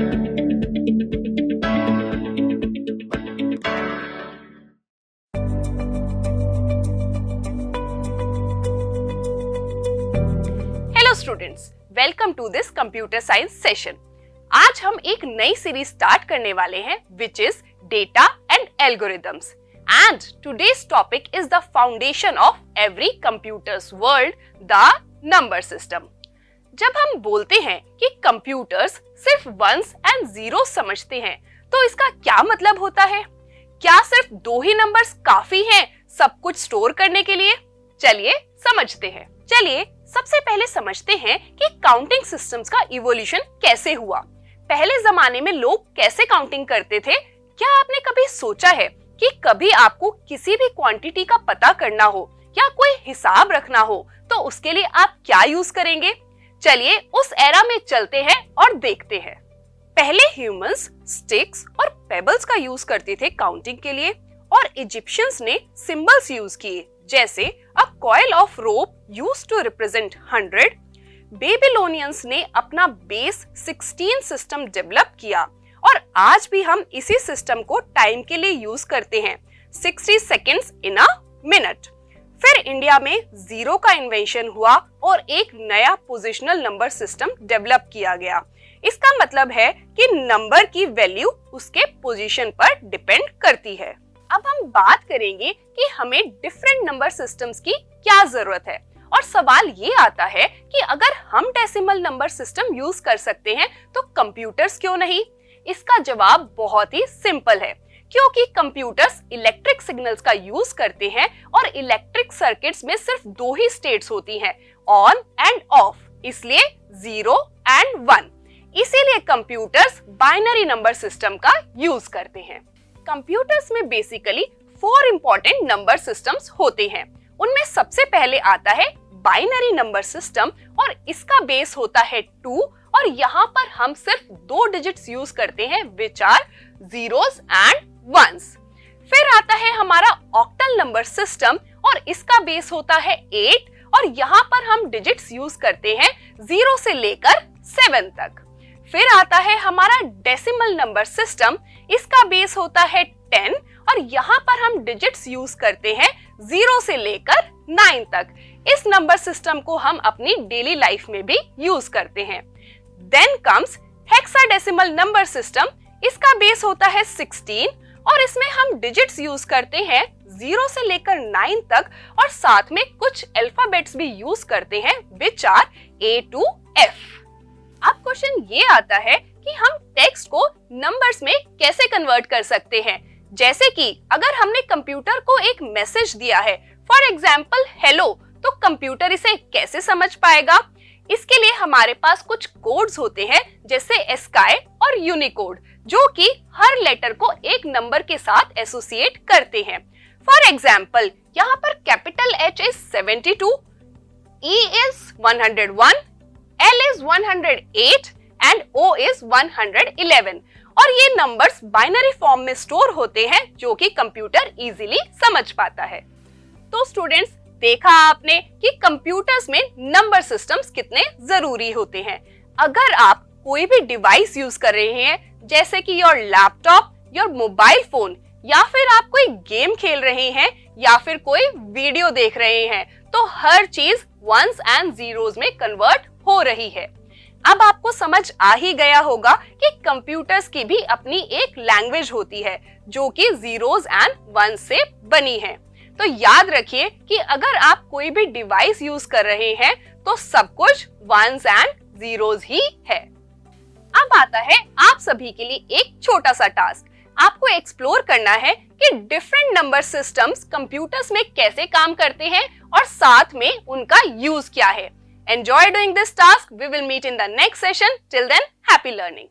Hello students, welcome to this computer science session. आज हम एक नई सीरीज स्टार्ट करने वाले हैं which is data and algorithms. And today's topic is the foundation of every computers world, the number system. जब हम बोलते हैं कि कंप्यूटर्स सिर्फ वंस एंड जीरो समझते हैं, तो इसका क्या मतलब होता है? क्या सिर्फ दो ही नंबर्स काफी हैं सब कुछ स्टोर करने के लिए? चलिए समझते हैं। चलिए सबसे पहले समझते हैं कि काउंटिंग सिस्टम्स का इवोल्यूशन कैसे हुआ। पहले जमाने में लोग कैसे काउंटिंग करते थे? क्या आपने कभी सोचा है कि कभी आपको किसी भी क्वांटिटी का पता करना हो या कोई हिसाब रखना हो तो उसके लिए आप क्या यूज करेंगे? चलिए उस एरा में चलते हैं और देखते हैं। पहले ह्यूमंस स्टिक्स और पेबल्स का यूज करते थे काउंटिंग के लिए, और इजिप्शियंस ने सिंबल्स यूज किए, जैसे a coil of rope used to represent 100। Babylonians ने अपना बेस 16 सिस्टम डेवलप किया, और आज भी हम इसी सिस्टम को टाइम के लिए यूज करते हैं, 60 सेकेंड्स इन अ मिनट। फिर इंडिया में जीरो का इन्वेंशन हुआ और एक नया पोजिशनल नंबर सिस्टम डेवलप किया गया। इसका मतलब है कि नंबर की वैल्यू उसके पोजीशन पर डिपेंड करती है। अब हम बात करेंगे कि हमें डिफरेंट नंबर सिस्टम्स की क्या जरूरत है, और सवाल ये आता है कि अगर हम डेसिमल नंबर सिस्टम यूज कर सकते हैं तो कंप्यूटर्स क्यों नहीं? इसका जवाब बहुत ही सिंपल है, क्योंकि कंप्यूटर्स इलेक्ट्रिक सिग्नल्स का यूज करते हैं और इलेक्ट्रिक सर्किट्स में सिर्फ दो ही स्टेट्स होती हैं, ऑन एंड ऑफ, इसलिए 0 एंड 1। इसीलिए कंप्यूटर्स बाइनरी नंबर सिस्टम का यूज करते हैं। कंप्यूटर्स में बेसिकली 4 इंपॉर्टेंट नंबर सिस्टम्स होते हैं। उनमें सबसे पहले आता है बाइनरी नंबर सिस्टम, और इसका बेस होता है 2, और यहाँ पर हम सिर्फ 2 डिजिट्स यूज करते हैं which are zeros and ones। फिर आता है हमारा ऑक्टल नंबर सिस्टम, और इसका बेस होता है 8, और यहाँ पर हम डिजिट्स यूज करते हैं 0 से लेकर 7 तक। फिर आता है हमारा डेसिमल नंबर सिस्टम, इसका बेस होता है 10, और यहाँ पर हम डिजिट्स यूज करते हैं 0 से लेकर 9 तक। इस नंबर सिस्टम को हम अपनी डेली लाइफ में भी यूज करते हैं। Then comes hexadecimal number system, इसका बेस होता है 16, और इसमें हम डिजिट्स यूज करते हैं 0 से लेकर 9 तक, और साथ में कुछ अल्फाबेट्स भी यूज करते हैं which are A to F। अब क्वेश्चन ये आता है कि हम टेक्स्ट को नंबर्स में कैसे कन्वर्ट कर सकते हैं। जैसे कि अगर हमने कंप्यूटर को एक मैसेज दिया है, फॉर एग्जाम्पल हेलो, तो कंप्यूटर इसे कैसे समझ पाएगा? इसके लिए हमारे पास कुछ कोड्स होते हैं, जैसे एस्काई और यूनिकोड, जो कि हर लेटर को एक नंबर के साथ एसोसिएट करते हैं। फॉर एग्जाम्पल यहाँ पर capital H is 72, E is 101, L is 108 and O is 111, और ये नंबर्स बाइनरी फॉर्म में स्टोर होते हैं, जो कि कंप्यूटर इजीली समझ पाता है। तो स्टूडेंट्स, देखा आपने कि कंप्यूटर्स में नंबर सिस्टम्स कितने जरूरी होते हैं। अगर आप कोई भी डिवाइस यूज कर रहे हैं, जैसे कि your laptop, your mobile phone, या फिर आप कोई गेम खेल रहे हैं या फिर कोई वीडियो देख रहे हैं, तो हर चीज वंस एंड जीरोस में कन्वर्ट हो रही है। अब आपको समझ आ ही गया होगा कि कंप्यूटर्स की भी अपनी एक लैंग्वेज होती है, जो कि जीरोस एंड वंस से बनी है। तो याद रखिए कि अगर आप कोई भी डिवाइस यूज कर रहे हैं तो सब कुछ वंस एंड जीरोस ही है। अब आता है आप सभी के लिए एक छोटा सा टास्क। आपको एक्सप्लोर करना है कि डिफरेंट नंबर सिस्टम्स कंप्यूटर्स में कैसे काम करते हैं और साथ में उनका यूज क्या है। Enjoy doing this task. We will meet in the next session. Till then, happy learning.